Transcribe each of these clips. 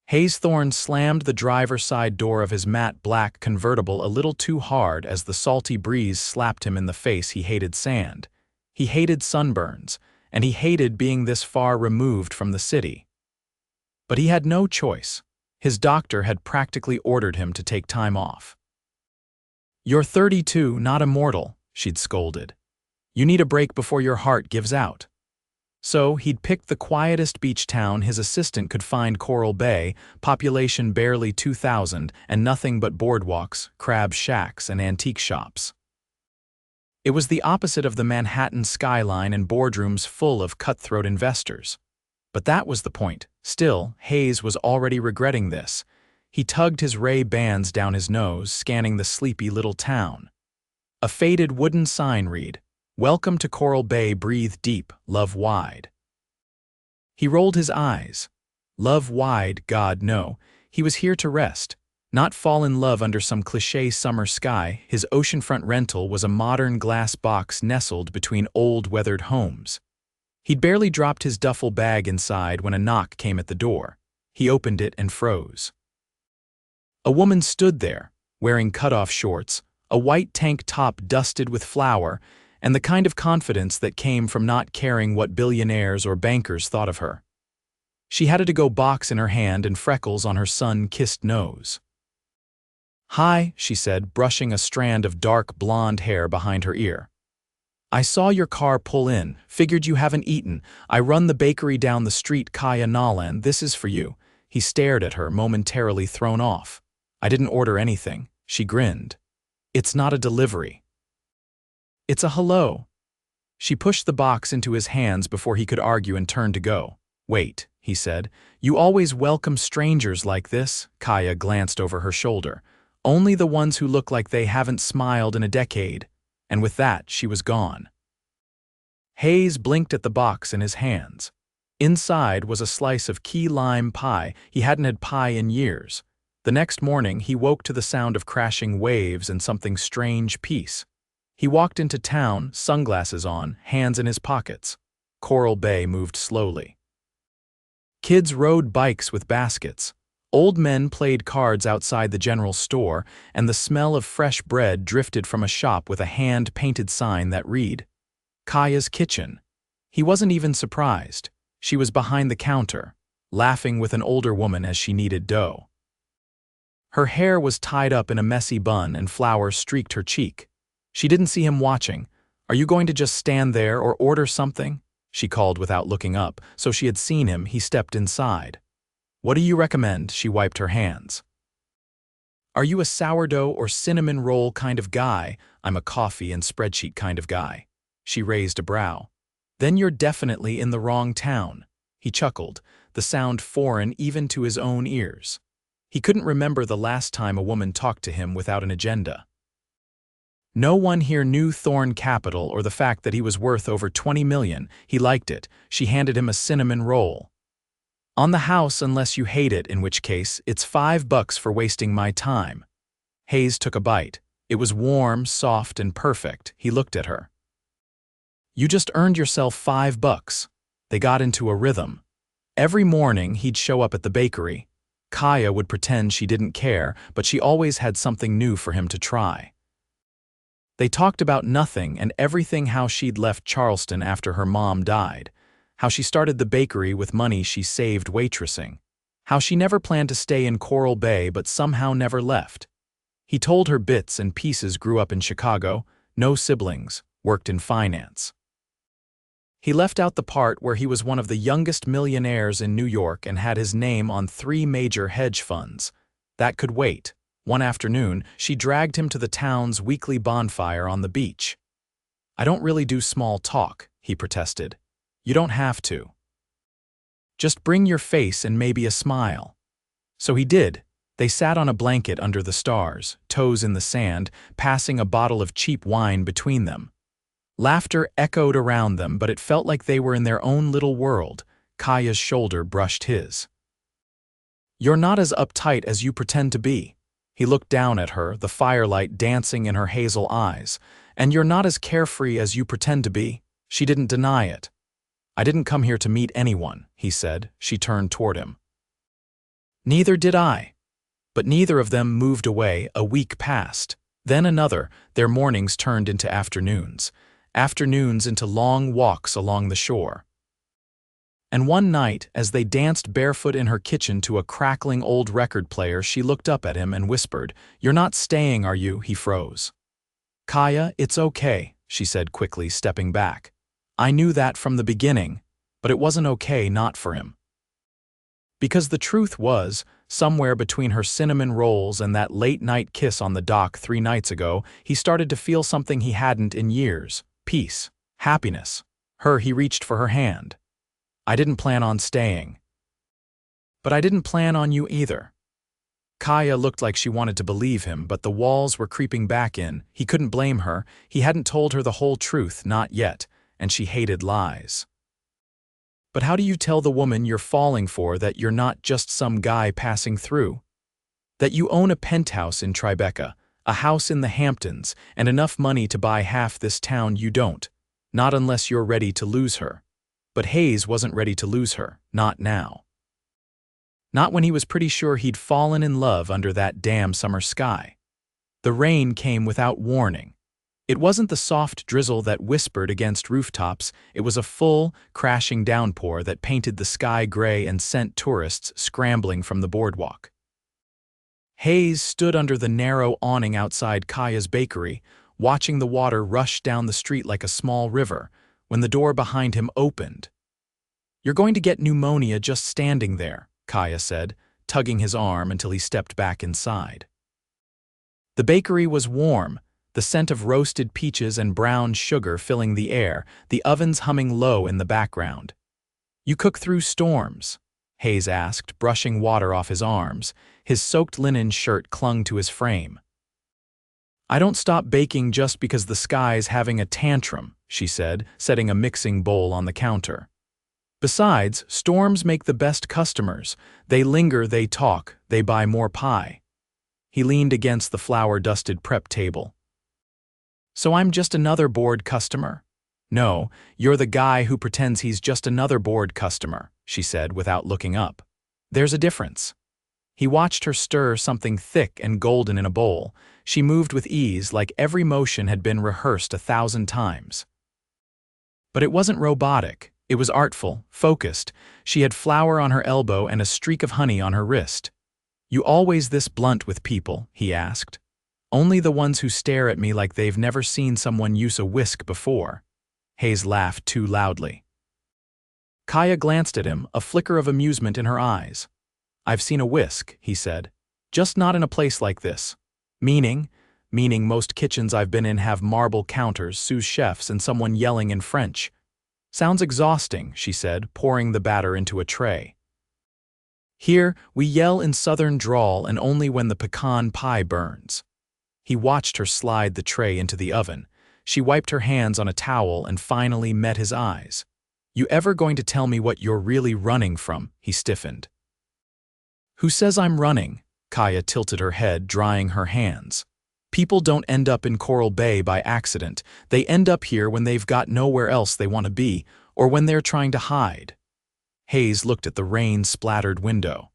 Thorne slammed the driver's side door of his matte black convertible a little too hard as the salty breeze slapped him in the face. He hated sand. He hated sunburns, and he hated being this far removed from the city. But he had no choice. His doctor had practically ordered him to take time off. "You're 32, not immortal," she'd scolded. "You need a break before your heart gives out." So he'd picked the quietest beach town his assistant could find, Coral Bay, population barely 2,000, and nothing but boardwalks, crab shacks, and antique shops. It was the opposite of the Manhattan skyline and boardrooms full of cutthroat investors. But that was the point. Still, Hayes was already regretting this. He tugged his Ray-Bans down his nose, scanning the sleepy little town. A faded wooden sign read, "Welcome to Coral Bay, breathe deep, love wide." He rolled his eyes. Love wide, God, no. He was here to rest, not fall in love under some cliché summer sky. His oceanfront rental was a modern glass box nestled between old weathered homes. He'd barely dropped his duffel bag inside when a knock came at the door. He opened it and froze. A woman stood there, wearing cut-off shorts, a white tank top dusted with flour, and the kind of confidence that came from not caring what billionaires or bankers thought of her. She had a to-go box in her hand and freckles on her sun-kissed nose. "Hi," she said, brushing a strand of dark blonde hair behind her ear. "I saw your car pull in, figured you haven't eaten. I run the bakery down the street, Kaya Nolan, this is for you." He stared at her, momentarily thrown off. "I didn't order anything," she grinned. "It's not a delivery. It's a hello." She pushed the box into his hands before he could argue and turned to go. "Wait," he said. "You always welcome strangers like this?" Kaya glanced over her shoulder. "Only the ones who look like they haven't smiled in a decade." And with that, she was gone. Hayes blinked at the box in his hands. Inside was a slice of key lime pie. He hadn't had pie in years. The next morning, he woke to the sound of crashing waves and something strange peace. He walked into town, sunglasses on, hands in his pockets. Coral Bay moved slowly. Kids rode bikes with baskets. Old men played cards outside the general store, and the smell of fresh bread drifted from a shop with a hand-painted sign that read, "Kaya's Kitchen." He wasn't even surprised. She was behind the counter, laughing with an older woman as she kneaded dough. Her hair was tied up in a messy bun and flour streaked her cheek. She didn't see him watching. "Are you going to just stand there or order something?" she called without looking up, so she had seen him. He stepped inside. "What do you recommend?" She wiped her hands. "Are you a sourdough or cinnamon roll kind of guy?" "I'm a coffee and spreadsheet kind of guy." She raised a brow. "Then you're definitely in the wrong town." He chuckled, the sound foreign even to his own ears. He couldn't remember the last time a woman talked to him without an agenda. No one here knew Thorne Capital or the fact that he was worth over 20 million. He liked it. She handed him a cinnamon roll. "On the house unless you hate it, in which case, it's $5 for wasting my time." Hayes took a bite. It was warm, soft, and perfect. He looked at her. "You just earned yourself $5. They got into a rhythm. Every morning he'd show up at the bakery. Kaya would pretend she didn't care, but she always had something new for him to try. They talked about nothing and everything, how she'd left Charleston after her mom died, how she started the bakery with money she saved waitressing, how she never planned to stay in Coral Bay but somehow never left. He told her bits and pieces, grew up in Chicago, no siblings, worked in finance. He left out the part where he was one of the youngest millionaires in New York and had his name on 3 major hedge funds. That could wait. One afternoon, she dragged him to the town's weekly bonfire on the beach. "I don't really do small talk," he protested. "You don't have to. Just bring your face and maybe a smile." So he did. They sat on a blanket under the stars, toes in the sand, passing a bottle of cheap wine between them. Laughter echoed around them, but it felt like they were in their own little world. Kaya's shoulder brushed his. "You're not as uptight as you pretend to be." He looked down at her, the firelight dancing in her hazel eyes. "And you're not as carefree as you pretend to be." She didn't deny it. "I didn't come here to meet anyone," he said. She turned toward him. Neither did I. But neither of them moved away. A week passed. Then another. Their mornings turned into afternoons. Afternoons into long walks along the shore. And one night, as they danced barefoot in her kitchen to a crackling old record player, she looked up at him and whispered, "You're not staying, are you?" He froze. "Kaya, it's okay," she said quickly, stepping back. "I knew that from the beginning, but it wasn't okay not for him." Because the truth was, somewhere between her cinnamon rolls and that late-night kiss on the dock 3 nights ago, he started to feel something he hadn't in years. Peace. Happiness. He reached for her hand. "I didn't plan on staying." "But I didn't plan on you either." Kaya looked like she wanted to believe him, but the walls were creeping back in. He couldn't blame her. He hadn't told her the whole truth, not yet, and she hated lies. "But how do you tell the woman you're falling for that you're not just some guy passing through? That you own a penthouse in Tribeca, a house in the Hamptons, and enough money to buy half this town? You don't. Not unless you're ready to lose her." But Hayes wasn't ready to lose her, not now. Not when he was pretty sure he'd fallen in love under that damn summer sky. The rain came without warning. It wasn't the soft drizzle that whispered against rooftops, it was a full, crashing downpour that painted the sky gray and sent tourists scrambling from the boardwalk. Hayes stood under the narrow awning outside Kaya's bakery, watching the water rush down the street like a small river, when the door behind him opened. "You're going to get pneumonia just standing there," Kaya said, tugging his arm until he stepped back inside. The bakery was warm, the scent of roasted peaches and brown sugar filling the air, the ovens humming low in the background. "You cook through storms?" Hayes asked, brushing water off his arms. His soaked linen shirt clung to his frame. "I don't stop baking just because the sky's having a tantrum," she said, setting a mixing bowl on the counter. "Besides, storms make the best customers. They linger, they talk, they buy more pie." He leaned against the flour-dusted prep table. "So I'm just another bored customer?" "No, you're the guy who pretends he's just another bored customer," she said without looking up. "There's a difference." He watched her stir something thick and golden in a bowl. She moved with ease, like every motion had been rehearsed 1,000 times. But it wasn't robotic. It was artful, focused. She had flour on her elbow and a streak of honey on her wrist. "You always this blunt with people?" he asked. "Only the ones who stare at me like they've never seen someone use a whisk before." Hayes laughed too loudly. Kaya glanced at him, a flicker of amusement in her eyes. "I've seen a whisk," he said. "Just not in a place like this." Meaning most kitchens I've been in have marble counters, sous chefs, and someone yelling in French. "Sounds exhausting," she said, pouring the batter into a tray. "Here, we yell in southern drawl and only when the pecan pie burns." He watched her slide the tray into the oven. She wiped her hands on a towel and finally met his eyes. "You ever going to tell me what you're really running from?" He stiffened. "Who says I'm running?" Kaya tilted her head, drying her hands. "People don't end up in Coral Bay by accident. They end up here when they've got nowhere else they want to be, or when they're trying to hide." Hayes looked at the rain-splattered window.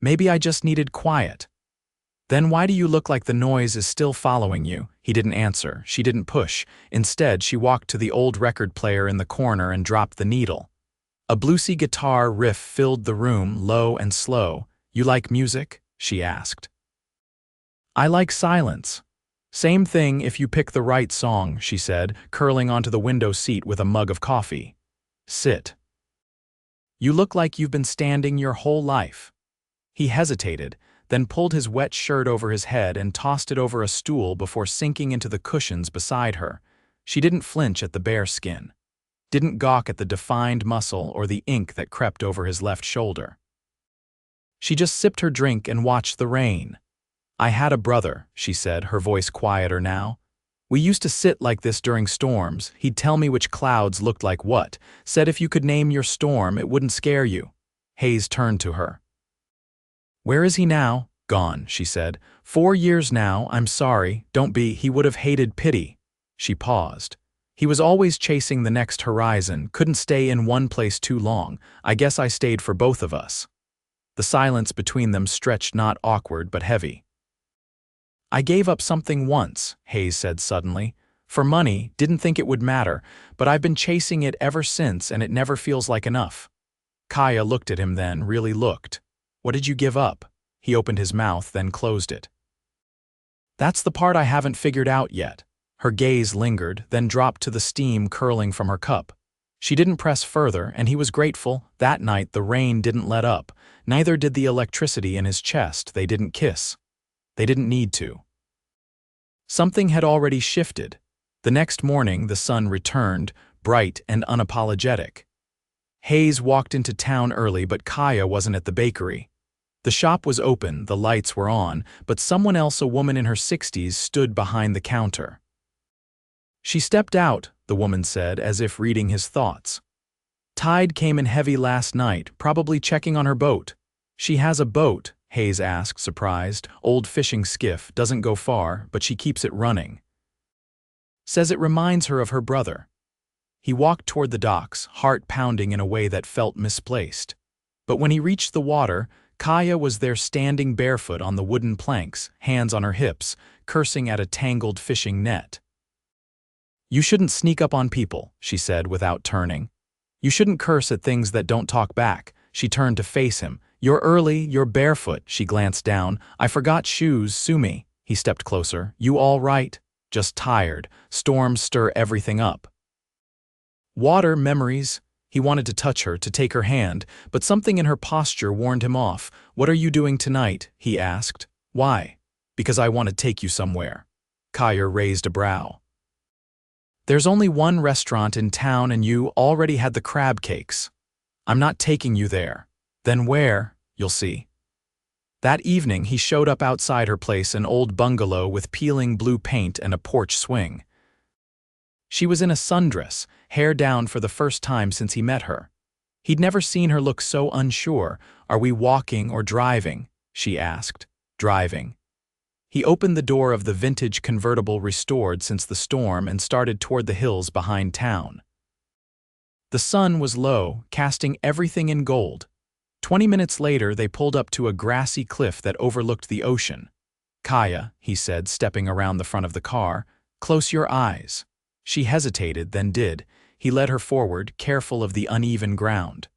"Maybe I just needed quiet." "Then why do you look like the noise is still following you?" He didn't answer. She didn't push. Instead, she walked to the old record player in the corner and dropped the needle. A bluesy guitar riff filled the room, low and slow. "You like music?" she asked. "I like silence." "Same thing if you pick the right song," she said, curling onto the window seat with a mug of coffee. "Sit." "You look like you've been standing your whole life." He hesitated, then pulled his wet shirt over his head and tossed it over a stool before sinking into the cushions beside her. She didn't flinch at the bare skin. Didn't gawk at the defined muscle or the ink that crept over his left shoulder. She just sipped her drink and watched the rain. "I had a brother," she said, her voice quieter now. "We used to sit like this during storms. He'd tell me which clouds looked like what. Said if you could name your storm, it wouldn't scare you." Hayes turned to her. "Where is he now?" "Gone," she said. 4 years now, I'm sorry, don't be, he would have hated pity." She paused. "He was always chasing the next horizon, couldn't stay in one place too long. I guess I stayed for both of us." The silence between them stretched not awkward but heavy. "I gave up something once," Hayes said suddenly. "For money, didn't think it would matter, but I've been chasing it ever since and it never feels like enough." Kaya looked at him then, really looked. "What did you give up?" He opened his mouth, then closed it. "That's the part I haven't figured out yet." Her gaze lingered, then dropped to the steam curling from her cup. She didn't press further, and he was grateful. That night the rain didn't let up, neither did the electricity in his chest. They didn't kiss. They didn't need to. Something had already shifted. The next morning the sun returned, bright and unapologetic. Hayes walked into town early, but Kaya wasn't at the bakery. The shop was open, the lights were on, but someone else, a woman in her 60s, stood behind the counter. "She stepped out," the woman said, as if reading his thoughts. "Tide came in heavy last night, probably checking on her boat." "She has a boat?" Hayes asked, surprised. "Old fishing skiff, doesn't go far, but she keeps it running. Says it reminds her of her brother." He walked toward the docks, heart pounding in a way that felt misplaced. But when he reached the water, Kaya was there standing barefoot on the wooden planks, hands on her hips, cursing at a tangled fishing net. "You shouldn't sneak up on people," she said without turning. "You shouldn't curse at things that don't talk back." She turned to face him. "You're early, you're barefoot." She glanced down. "I forgot shoes, sue me." He stepped closer. "You all right?" "Just tired. Storms stir everything up." "Water, memories." He wanted to touch her, to take her hand, but something in her posture warned him off. "What are you doing tonight?" he asked. "Why?" "Because I want to take you somewhere." Kaya raised a brow. "There's only one restaurant in town and you already had the crab cakes. I'm not taking you there." "Then where?" "You'll see." That evening he showed up outside her place, an old bungalow with peeling blue paint and a porch swing. She was in a sundress, hair down for the first time since he met her. He'd never seen her look so unsure. "Are we walking or driving?" she asked. "Driving." He opened the door of the vintage convertible restored since the storm and started toward the hills behind town. The sun was low, casting everything in gold. 20 minutes later they pulled up to a grassy cliff that overlooked the ocean. "Kaya," he said, stepping around the front of the car, "close your eyes." She hesitated, then did. He led her forward, careful of the uneven ground.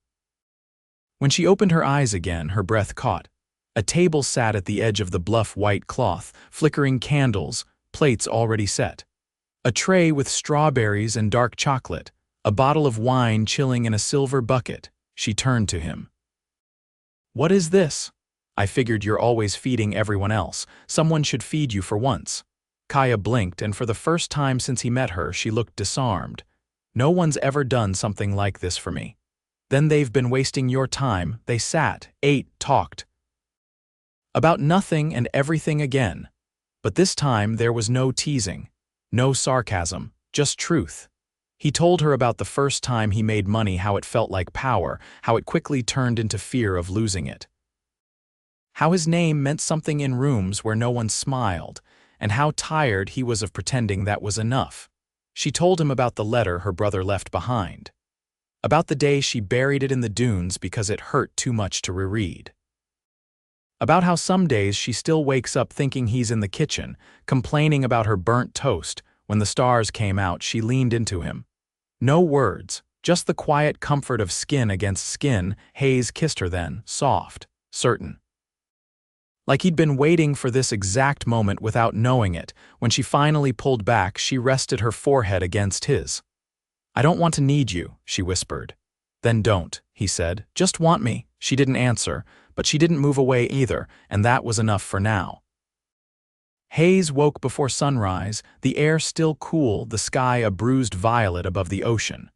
When she opened her eyes again, her breath caught. A table sat at the edge of the bluff white cloth, flickering candles, plates already set. A tray with strawberries and dark chocolate, a bottle of wine chilling in a silver bucket. She turned to him. "What is this?" "I figured you're always feeding everyone else. Someone should feed you for once." Kaya blinked, and for the first time since he met her, she looked disarmed. "No one's ever done something like this for me." "Then they've been wasting your time." They sat, ate, talked. About nothing and everything again. But this time there was no teasing, no sarcasm, just truth. He told her about the first time he made money, how it felt like power, how it quickly turned into fear of losing it. How his name meant something in rooms where no one smiled, and how tired he was of pretending that was enough. She told him about the letter her brother left behind. About the day she buried it in the dunes because it hurt too much to reread. About how some days she still wakes up thinking he's in the kitchen, complaining about her burnt toast. When the stars came out, she leaned into him. No words, just the quiet comfort of skin against skin. Hayes kissed her then, soft, certain. Like he'd been waiting for this exact moment without knowing it. When she finally pulled back, she rested her forehead against his. "I don't want to need you," she whispered. "Then don't," he said. "Just want me." She didn't answer, but she didn't move away either, and that was enough for now. Hayes woke before sunrise, the air still cool, the sky a bruised violet above the ocean.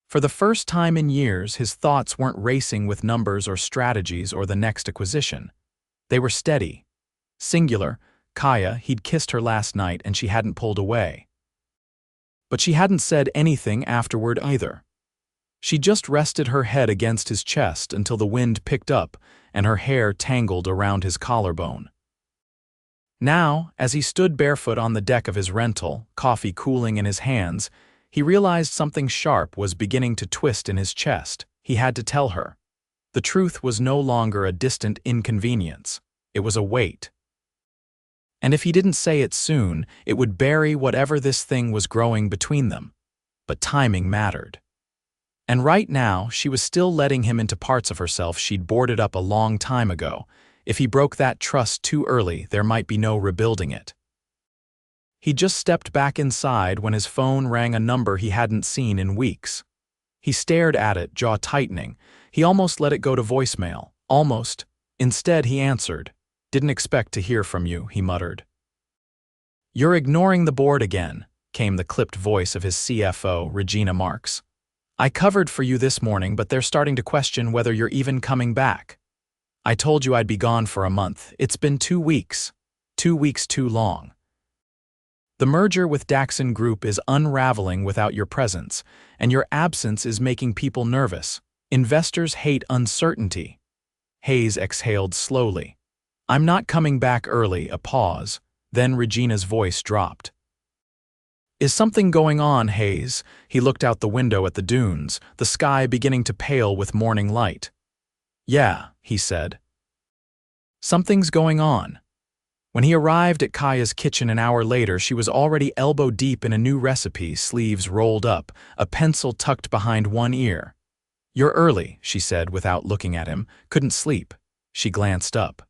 For the first time in years, his thoughts weren't racing with numbers or strategies or the next acquisition. They were steady. Singular. Kaya, he'd kissed her last night and she hadn't pulled away. But she hadn't said anything afterward either. She just rested her head against his chest until the wind picked up and her hair tangled around his collarbone. Now, as he stood barefoot on the deck of his rental, coffee cooling in his hands, he realized something sharp was beginning to twist in his chest. He had to tell her. The truth was no longer a distant inconvenience. It was a weight. And if he didn't say it soon, it would bury whatever this thing was growing between them. But timing mattered. And right now, she was still letting him into parts of herself she'd boarded up a long time ago. If he broke that trust too early, there might be no rebuilding it. He just stepped back inside when his phone rang a number he hadn't seen in weeks. He stared at it, jaw tightening. He almost let it go to voicemail. Almost. Instead, he answered. "Didn't expect to hear from you," he muttered. "You're ignoring the board again," came the clipped voice of his CFO, Regina Marks. "I covered for you this morning, but they're starting to question whether you're even coming back. I told you I'd be gone for a month. It's been 2 weeks. 2 weeks too long. The merger with Daxon Group is unraveling without your presence, and your absence is making people nervous. Investors hate uncertainty." Hayes exhaled slowly. "I'm not coming back early," a pause. Then Regina's voice dropped. "Is something going on, Hayes?" He looked out the window at the dunes, the sky beginning to pale with morning light. "Yeah," he said. "Something's going on." When he arrived at Kaya's kitchen an hour later, she was already elbow-deep in a new recipe, sleeves rolled up, a pencil tucked behind one ear. "You're early," she said without looking at him. "Couldn't sleep." She glanced up.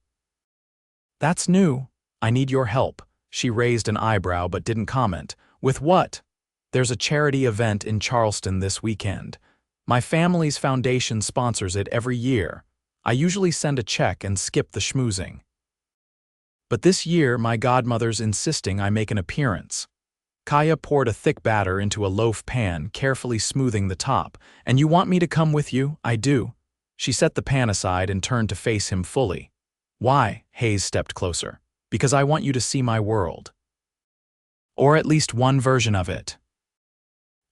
"That's new. I need your help." She raised an eyebrow but didn't comment. "With what?" "There's a charity event in Charleston this weekend. My family's foundation sponsors it every year. I usually send a check and skip the schmoozing. But this year, my godmother's insisting I make an appearance." Kaya poured a thick batter into a loaf pan, carefully smoothing the top. "And you want me to come with you?" "I do." She set the pan aside and turned to face him fully. "Why?" Hayes stepped closer. "Because I want you to see my world. Or at least one version of it.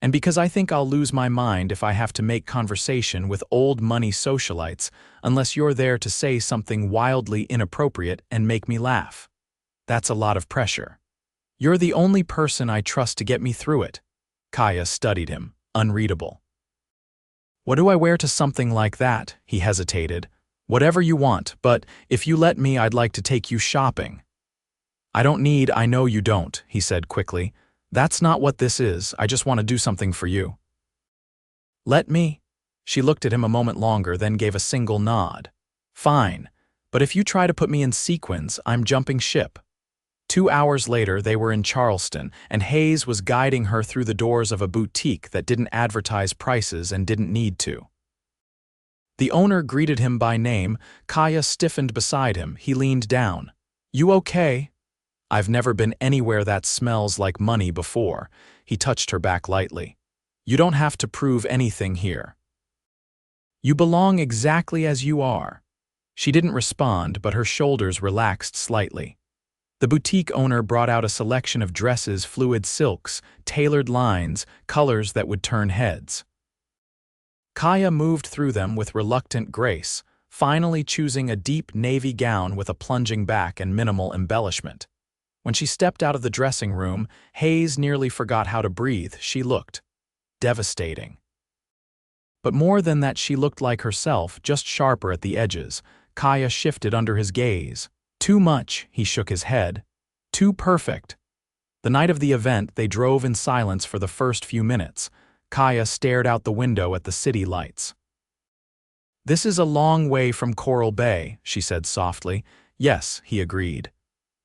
And because I think I'll lose my mind if I have to make conversation with old money socialites unless you're there to say something wildly inappropriate and make me laugh. That's a lot of pressure. You're the only person I trust to get me through it." Kaya studied him, unreadable. "What do I wear to something like that?" He hesitated. "Whatever you want, but if you let me, I'd like to take you shopping." "I don't need, I know you don't," he said quickly. "That's not what this is. I just want to do something for you." "Let me?" She looked at him a moment longer, then gave a single nod. "Fine, but if you try to put me in sequins, I'm jumping ship." 2 hours later, they were in Charleston, and Hayes was guiding her through the doors of a boutique that didn't advertise prices and didn't need to. The owner greeted him by name. Kaya stiffened beside him. He leaned down. "You okay?" "I've never been anywhere that smells like money before." He touched her back lightly. "You don't have to prove anything here. You belong exactly as you are." She didn't respond, but her shoulders relaxed slightly. The boutique owner brought out a selection of dresses, fluid silks, tailored lines, colors that would turn heads. Kaya moved through them with reluctant grace, finally choosing a deep navy gown with a plunging back and minimal embellishment. When she stepped out of the dressing room, Hayes nearly forgot how to breathe. She looked devastating. But more than that, she looked like herself, just sharper at the edges. Kaya shifted under his gaze. "Too much," he shook his head. "Too perfect." The night of the event, they drove in silence for the first few minutes. Kaya stared out the window at the city lights. "This is a long way from Coral Bay," she said softly. "Yes," he agreed.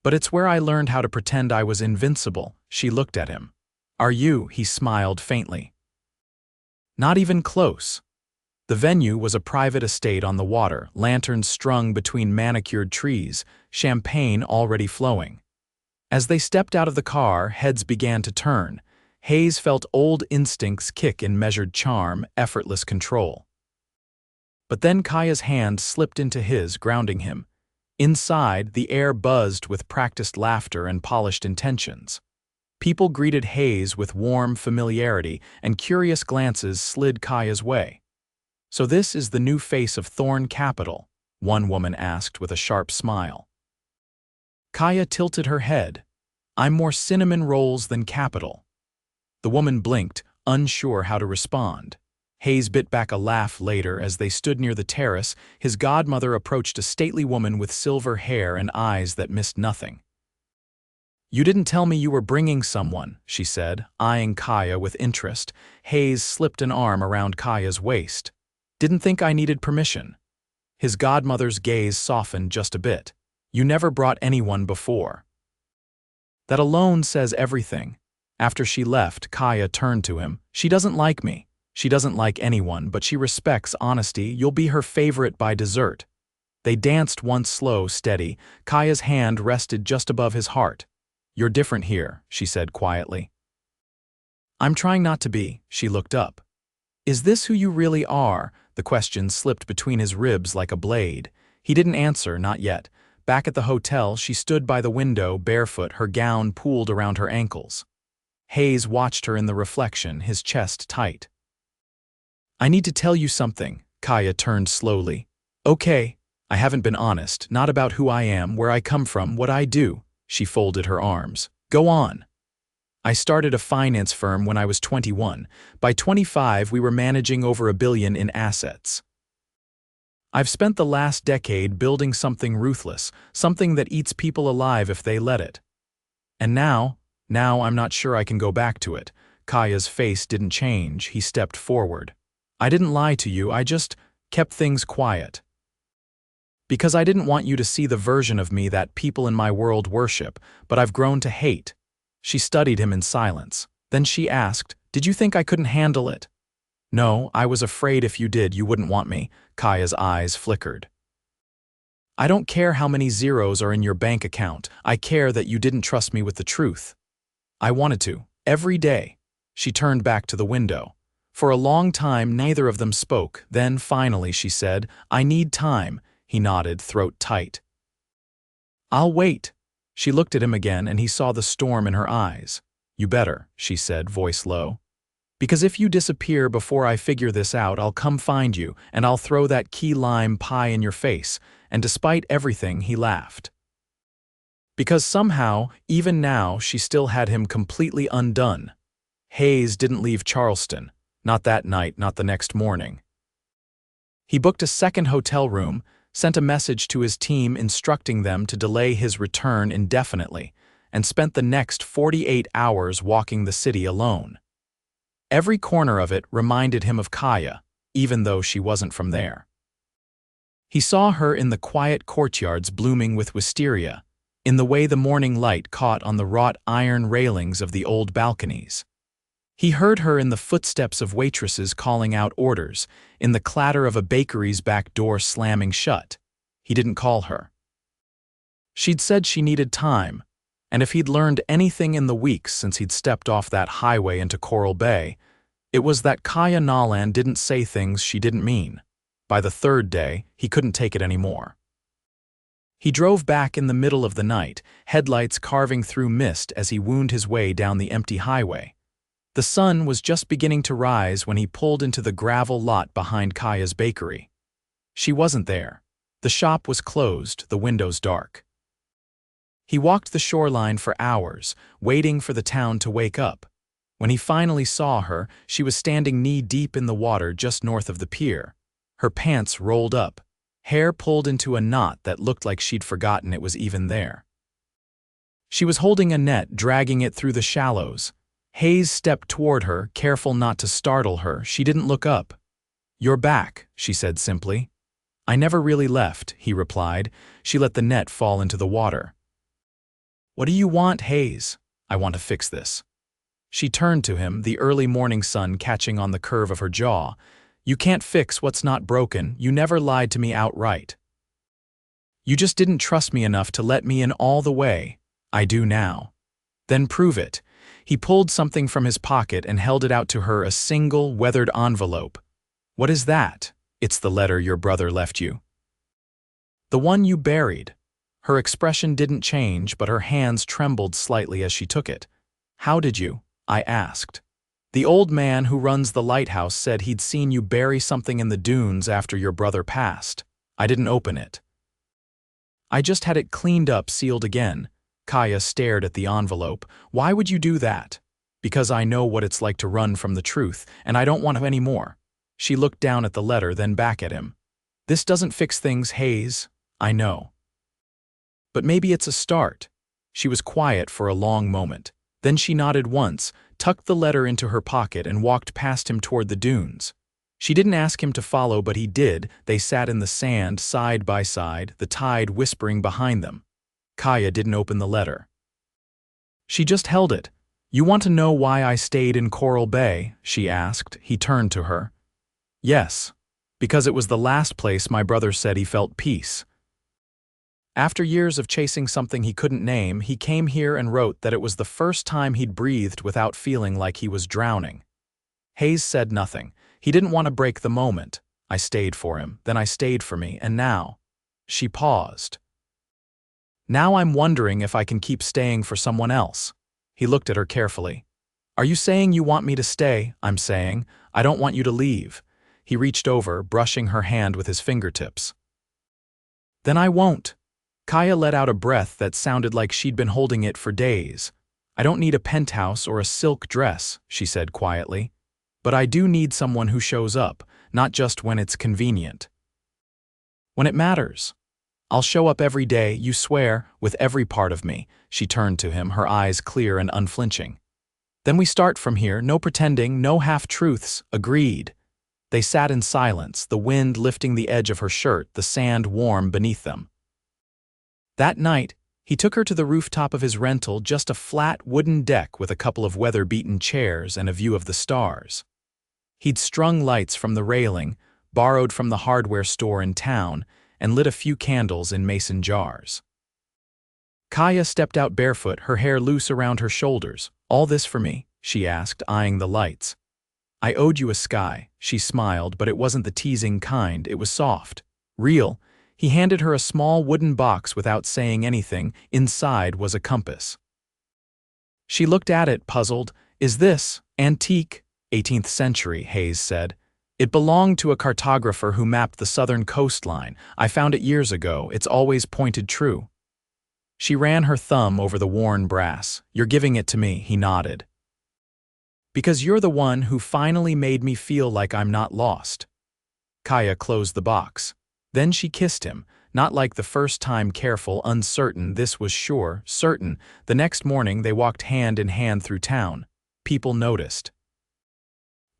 "But it's where I learned how to pretend I was invincible." She looked at him. "Are you?" He smiled faintly. "Not even close." The venue was a private estate on the water, lanterns strung between manicured trees, champagne already flowing. As they stepped out of the car, heads began to turn. Hayes felt old instincts kick in measured charm, effortless control. But then Kaya's hand slipped into his, grounding him. Inside, the air buzzed with practiced laughter and polished intentions. People greeted Hayes with warm familiarity, and curious glances slid Kaya's way. "So this is the new face of Thorne Capital?" one woman asked with a sharp smile. Kaya tilted her head. "I'm more cinnamon rolls than capital." The woman blinked, unsure how to respond. Hayes bit back a laugh later as they stood near the terrace. His godmother approached a stately woman with silver hair and eyes that missed nothing. "You didn't tell me you were bringing someone," she said, eyeing Kaya with interest. Hayes slipped an arm around Kaya's waist. "Didn't think I needed permission." His godmother's gaze softened just a bit. "You never brought anyone before." That alone says everything. After she left, Kaya turned to him. "She doesn't like me. She doesn't like anyone, but she respects honesty. You'll be her favorite by dessert." They danced once slow, steady. Kaya's hand rested just above his heart. "You're different here," she said quietly. "I'm trying not to be." She looked up. "Is this who you really are?" The question slipped between his ribs like a blade. He didn't answer, not yet. Back at the hotel, she stood by the window, barefoot, her gown pooled around her ankles. Hayes watched her in the reflection, his chest tight. "I need to tell you something." Kaya turned slowly. "Okay, I haven't been honest, not about who I am, where I come from, what I do." She folded her arms. "Go on." "I started a finance firm when I was 21. By 25, we were managing over $1 billion in assets. I've spent the last decade building something ruthless, something that eats people alive if they let it. And now I'm not sure I can go back to it." Kaya's face didn't change. He stepped forward. "I didn't lie to you, I just kept things quiet. Because I didn't want you to see the version of me that people in my world worship, but I've grown to hate." She studied him in silence. Then she asked, "Did you think I couldn't handle it?" "No, I was afraid if you did, you wouldn't want me." Kaya's eyes flickered. "I don't care how many zeros are in your bank account. I care that you didn't trust me with the truth." "I wanted to, every day." She turned back to the window. For a long time, neither of them spoke. Then, finally, she said, "I need time." He nodded, throat tight. "I'll wait." She looked at him again, and he saw the storm in her eyes. "You better," she said, voice low. "Because if you disappear before I figure this out, I'll come find you, and I'll throw that key lime pie in your face." And despite everything, he laughed. Because somehow, even now, she still had him completely undone. Hayes didn't leave Charleston. Not that night, not the next morning. He booked a second hotel room, sent a message to his team instructing them to delay his return indefinitely, and spent the next 48 hours walking the city alone. Every corner of it reminded him of Kaya, even though she wasn't from there. He saw her in the quiet courtyards blooming with wisteria, in the way the morning light caught on the wrought iron railings of the old balconies. He heard her in the footsteps of waitresses calling out orders, in the clatter of a bakery's back door slamming shut. He didn't call her. She'd said she needed time, and if he'd learned anything in the weeks since he'd stepped off that highway into Coral Bay, it was that Kaya Nolan didn't say things she didn't mean. By the third day, he couldn't take it anymore. He drove back in the middle of the night, headlights carving through mist as he wound his way down the empty highway. The sun was just beginning to rise when he pulled into the gravel lot behind Kaya's bakery. She wasn't there. The shop was closed, the windows dark. He walked the shoreline for hours, waiting for the town to wake up. When he finally saw her, she was standing knee-deep in the water just north of the pier. Her pants rolled up, hair pulled into a knot that looked like she'd forgotten it was even there. She was holding a net, dragging it through the shallows. Hayes stepped toward her, careful not to startle her. She didn't look up. "You're back," she said simply. "I never really left," he replied. She let the net fall into the water. "What do you want, Hayes?" "I want to fix this." She turned to him, the early morning sun catching on the curve of her jaw. "You can't fix what's not broken. You never lied to me outright. You just didn't trust me enough to let me in all the way. I do now." "Then prove it." He pulled something from his pocket and held it out to her, a single, weathered envelope. "What is that?" "It's the letter your brother left you." "The one you buried." Her expression didn't change, but her hands trembled slightly as she took it. "How did you?" I asked. "The old man who runs the lighthouse said he'd seen you bury something in the dunes after your brother passed. I didn't open it. I just had it cleaned up, sealed again." Kaya stared at the envelope. "Why would you do that?" "Because I know what it's like to run from the truth, and I don't want any more." She looked down at the letter, then back at him. This doesn't fix things, Hayes. I know. But maybe it's a start. She was quiet for a long moment. Then she nodded once, tucked the letter into her pocket, and walked past him toward the dunes. She didn't ask him to follow, but he did. They sat in the sand, side by side, the tide whispering behind them. Kaya didn't open the letter. She just held it. You want to know why I stayed in Coral Bay? She asked. He turned to her. Yes, because it was the last place my brother said he felt peace. After years of chasing something he couldn't name, he came here and wrote that it was the first time he'd breathed without feeling like he was drowning. Hayes said nothing. He didn't want to break the moment. I stayed for him, then I stayed for me, and now. She paused. Now I'm wondering if I can keep staying for someone else. He looked at her carefully. Are you saying you want me to stay? I'm saying, I don't want you to leave. He reached over, brushing her hand with his fingertips. Then I won't. Kaya let out a breath that sounded like she'd been holding it for days. I don't need a penthouse or a silk dress, she said quietly. But I do need someone who shows up, not just when it's convenient. When it matters. I'll show up every day, you swear, with every part of me. She turned to him, her eyes clear and unflinching. Then we start from here, no pretending, no half-truths, agreed. They sat in silence, the wind lifting the edge of her shirt, the sand warm beneath them. That night, he took her to the rooftop of his rental, just a flat wooden deck with a couple of weather-beaten chairs and a view of the stars. He'd strung lights from the railing, borrowed from the hardware store in town, and lit a few candles in mason jars. Kaya stepped out barefoot, her hair loose around her shoulders. All this for me? She asked, eyeing the lights. I owed you a sky, she smiled, but it wasn't the teasing kind, it was soft, real. He handed her a small wooden box without saying anything. Inside was a compass. She looked at it, puzzled. Is this antique? 18th century, Hayes said. It belonged to a cartographer who mapped the southern coastline. I found it years ago. It's always pointed true. She ran her thumb over the worn brass. You're giving it to me, he nodded. Because you're the one who finally made me feel like I'm not lost. Kaya closed the box. Then she kissed him, not like the first time, careful, uncertain. This was sure, certain. The next morning they walked hand in hand through town. People noticed.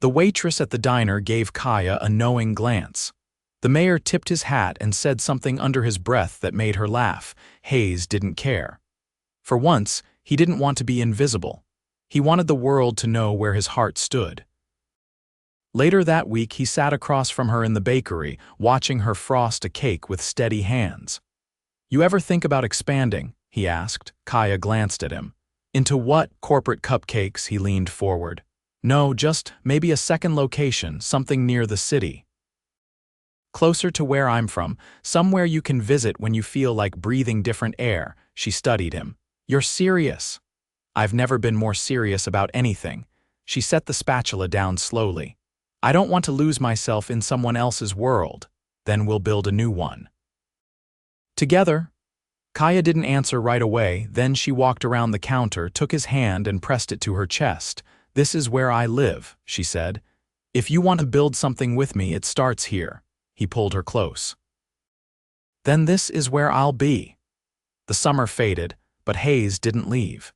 The waitress at the diner gave Kaya a knowing glance. The mayor tipped his hat and said something under his breath that made her laugh. Hayes didn't care. For once, he didn't want to be invisible. He wanted the world to know where his heart stood. Later that week, he sat across from her in the bakery, watching her frost a cake with steady hands. You ever think about expanding? He asked. Kaya glanced at him. Into what? Corporate cupcakes, he leaned forward. No, just maybe a second location, something near the city. Closer to where I'm from, somewhere you can visit when you feel like breathing different air. She studied him. You're serious. I've never been more serious about anything. She set the spatula down slowly. I don't want to lose myself in someone else's world. Then we'll build a new one. Together? Kaya didn't answer right away. Then she walked around the counter, took his hand and pressed it to her chest. This is where I live, she said. If you want to build something with me, it starts here. He pulled her close. Then this is where I'll be. The summer faded, but Hayes didn't leave.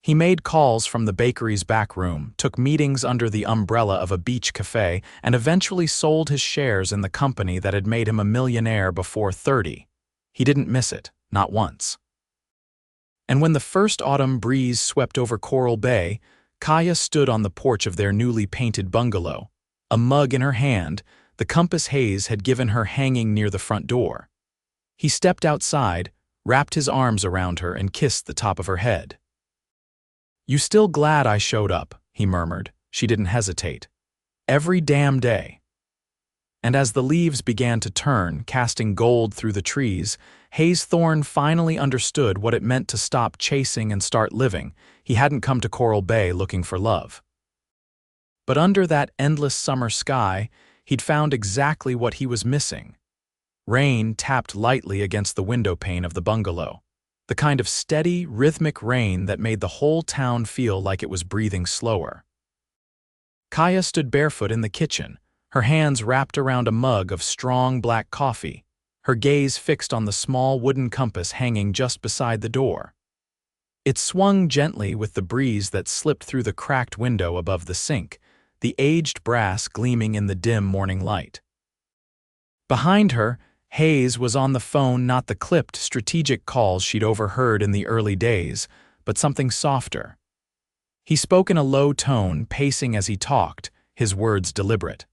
He made calls from the bakery's back room, took meetings under the umbrella of a beach cafe, and eventually sold his shares in the company that had made him a millionaire before 30. He didn't miss it, not once. And when the first autumn breeze swept over Coral Bay, Kaya stood on the porch of their newly painted bungalow, a mug in her hand, the compass Hayes had given her hanging near the front door. He stepped outside, wrapped his arms around her, and kissed the top of her head. You still glad I showed up, he murmured. She didn't hesitate. Every damn day. And as the leaves began to turn, casting gold through the trees, Hayes Thorne finally understood what it meant to stop chasing and start living. He hadn't come to Coral Bay looking for love. But under that endless summer sky, he'd found exactly what he was missing. Rain tapped lightly against the window pane of the bungalow. The kind of steady, rhythmic rain that made the whole town feel like it was breathing slower. Kaya stood barefoot in the kitchen, her hands wrapped around a mug of strong black coffee, her gaze fixed on the small wooden compass hanging just beside the door. It swung gently with the breeze that slipped through the cracked window above the sink, the aged brass gleaming in the dim morning light. Behind her, Hayes was on the phone, not the clipped, strategic calls she'd overheard in the early days, but something softer. He spoke in a low tone, pacing as he talked, his words deliberate.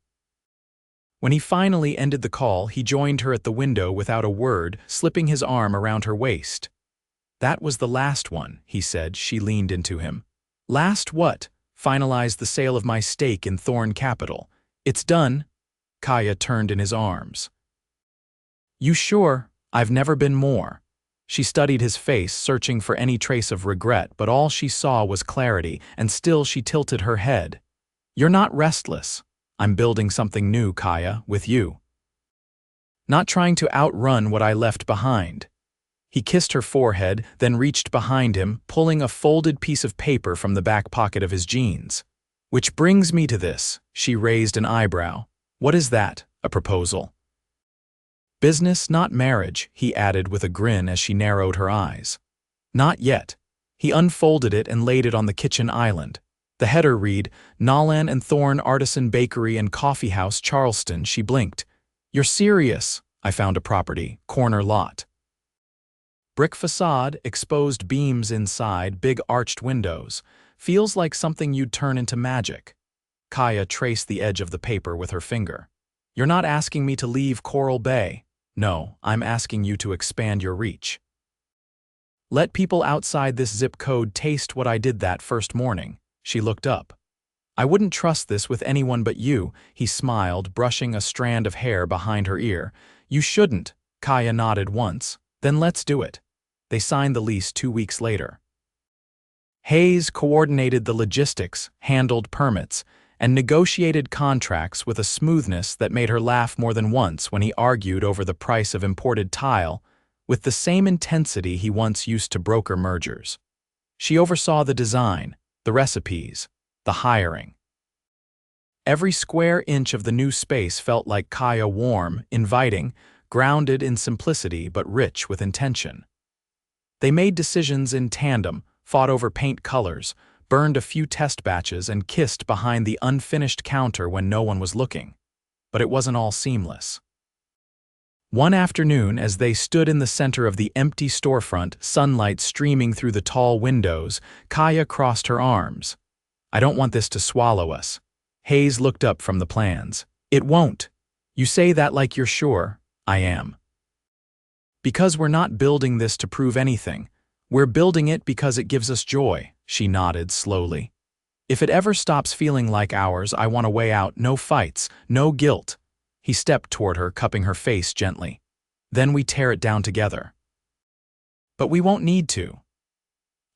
When he finally ended the call, he joined her at the window without a word, slipping his arm around her waist. "That was the last one," he said. She leaned into him. "Last what?" "Finalized the sale of my stake in Thorne Capital. It's done." Kaya turned in his arms. "You sure? I've never been more." She studied his face, searching for any trace of regret, but all she saw was clarity, and still she tilted her head. "You're not restless." "I'm building something new, Kaya, with you. Not trying to outrun what I left behind." He kissed her forehead, then reached behind him, pulling a folded piece of paper from the back pocket of his jeans. "Which brings me to this." She raised an eyebrow. "What is that? A proposal?" "Business, not marriage," he added with a grin as she narrowed her eyes. "Not yet." He unfolded it and laid it on the kitchen island. The header read, "Nolan and Thorne Artisan Bakery and Coffee House, Charleston." She blinked. "You're serious?" "I found a property, corner lot. Brick facade, exposed beams inside, big arched windows. Feels like something you'd turn into magic." Kaya traced the edge of the paper with her finger. "You're not asking me to leave Coral Bay." "No, I'm asking you to expand your reach. Let people outside this zip code taste what I did that first morning." She looked up. "I wouldn't trust this with anyone but you," he smiled, brushing a strand of hair behind her ear. "You shouldn't." Kaya nodded once. "Then let's do it." They signed the lease 2 weeks later. Hayes coordinated the logistics, handled permits, and negotiated contracts with a smoothness that made her laugh more than once when he argued over the price of imported tile, with the same intensity he once used to broker mergers. She oversaw the design, the recipes, the hiring. Every square inch of the new space felt like Kaya, warm, inviting, grounded in simplicity but rich with intention. They made decisions in tandem, fought over paint colors, burned a few test batches, and kissed behind the unfinished counter when no one was looking. But it wasn't all seamless. One afternoon, as they stood in the center of the empty storefront, sunlight streaming through the tall windows, Kaya crossed her arms. "I don't want this to swallow us." Hayes looked up from the plans. "It won't." "You say that like you're sure." "I am. Because we're not building this to prove anything. We're building it because it gives us joy." She nodded slowly. "If it ever stops feeling like ours, I want a way out, no fights, no guilt." He stepped toward her, cupping her face gently. "Then we tear it down together." "But we won't need to."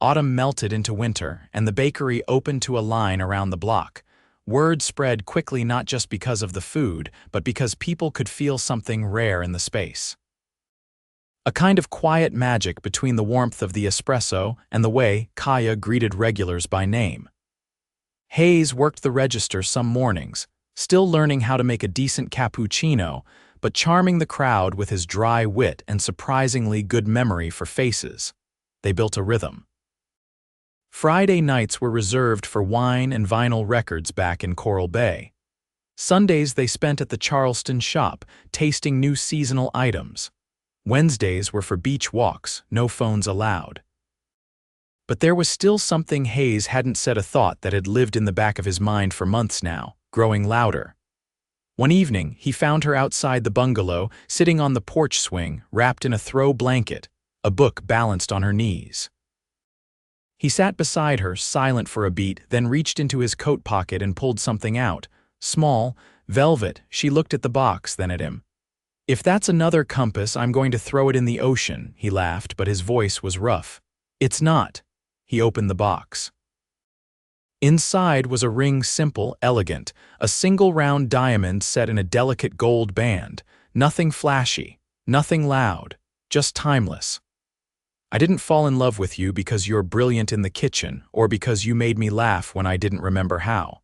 Autumn melted into winter, and the bakery opened to a line around the block. Word spread quickly, not just because of the food, but because people could feel something rare in the space. A kind of quiet magic between the warmth of the espresso and the way Kaya greeted regulars by name. Hayes worked the register some mornings, still learning how to make a decent cappuccino, but charming the crowd with his dry wit and surprisingly good memory for faces. They built a rhythm. Friday nights were reserved for wine and vinyl records back in Coral Bay. Sundays they spent at the Charleston shop, tasting new seasonal items. Wednesdays were for beach walks, no phones allowed. But there was still something Hayes hadn't said, a thought that had lived in the back of his mind for months now, growing louder. One evening, he found her outside the bungalow, sitting on the porch swing, wrapped in a throw blanket, a book balanced on her knees. He sat beside her, silent for a beat, then reached into his coat pocket and pulled something out. Small, velvet. She looked at the box, then at him. "If that's another compass, I'm going to throw it in the ocean," he laughed, but his voice was rough. "It's not." He opened the box. Inside was a ring, simple, elegant, a single round diamond set in a delicate gold band. Nothing flashy, nothing loud, just timeless. "I didn't fall in love with you because you're brilliant in the kitchen or because you made me laugh when I didn't remember how."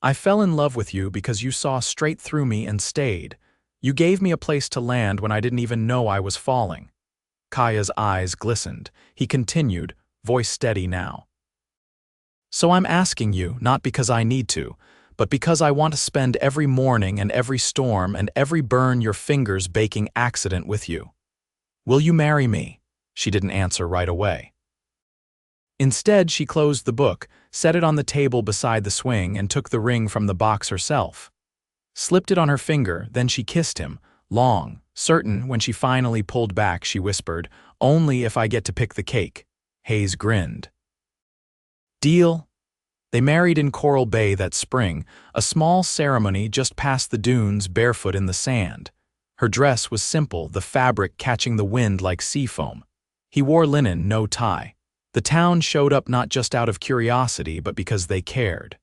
I fell in love with you because you saw straight through me and stayed. You gave me a place to land when I didn't even know I was falling." Kaya's eyes glistened. He continued, voice steady now. "So I'm asking you, not because I need to, but because I want to spend every morning and every storm and every burn your fingers baking accident with you. Will you marry me?" She didn't answer right away. Instead, she closed the book, set it on the table beside the swing, and took the ring from the box herself. Slipped it on her finger, then she kissed him, long, certain. When she finally pulled back, she whispered, "Only if I get to pick the cake." Hayes grinned. "Deal?" They married in Coral Bay that spring, a small ceremony just past the dunes, barefoot in the sand. Her dress was simple, the fabric catching the wind like sea foam. He wore linen, no tie. The town showed up not just out of curiosity, but because they cared.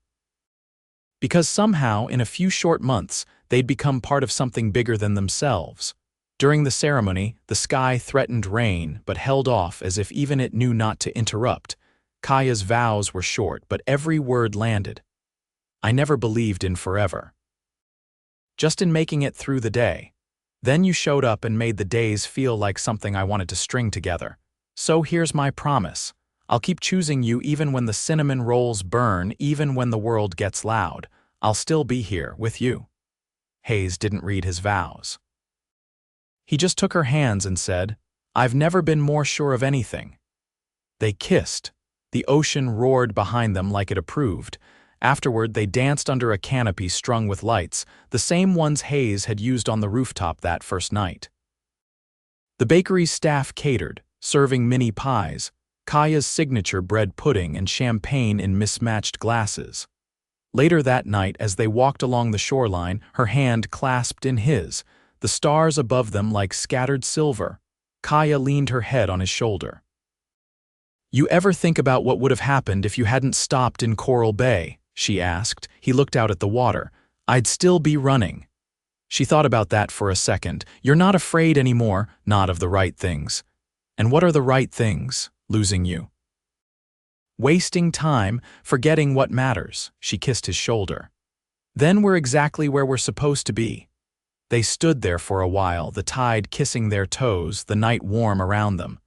Because somehow, in a few short months, they'd become part of something bigger than themselves. During the ceremony, the sky threatened rain, but held off as if even it knew not to interrupt. Kaya's vows were short, but every word landed. "I never believed in forever. Just in making it through the day. Then you showed up and made the days feel like something I wanted to string together. So here's my promise. I'll keep choosing you even when the cinnamon rolls burn, even when the world gets loud. I'll still be here with you." Hayes didn't read his vows. He just took her hands and said, "I've never been more sure of anything." They kissed. The ocean roared behind them like it approved. Afterward, they danced under a canopy strung with lights, the same ones Hayes had used on the rooftop that first night. The bakery's staff catered, serving mini pies, Kaya's signature bread pudding, and champagne in mismatched glasses. Later that night, as they walked along the shoreline, her hand clasped in his, the stars above them like scattered silver, Kaya leaned her head on his shoulder. "You ever think about what would have happened if you hadn't stopped in Coral Bay?" she asked. He looked out at the water. "I'd still be running." She thought about that for a second. "You're not afraid anymore, not of the right things." "And what are the right things? Losing you. Wasting time, forgetting what matters." She kissed his shoulder. "Then we're exactly where we're supposed to be." They stood there for a while, the tide kissing their toes, the night warm around them.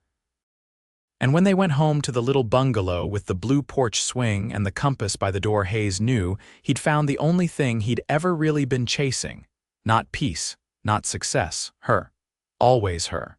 And when they went home to the little bungalow with the blue porch swing and the compass by the door, Hayes knew he'd found the only thing he'd ever really been chasing. Not peace, not success, her. Always her.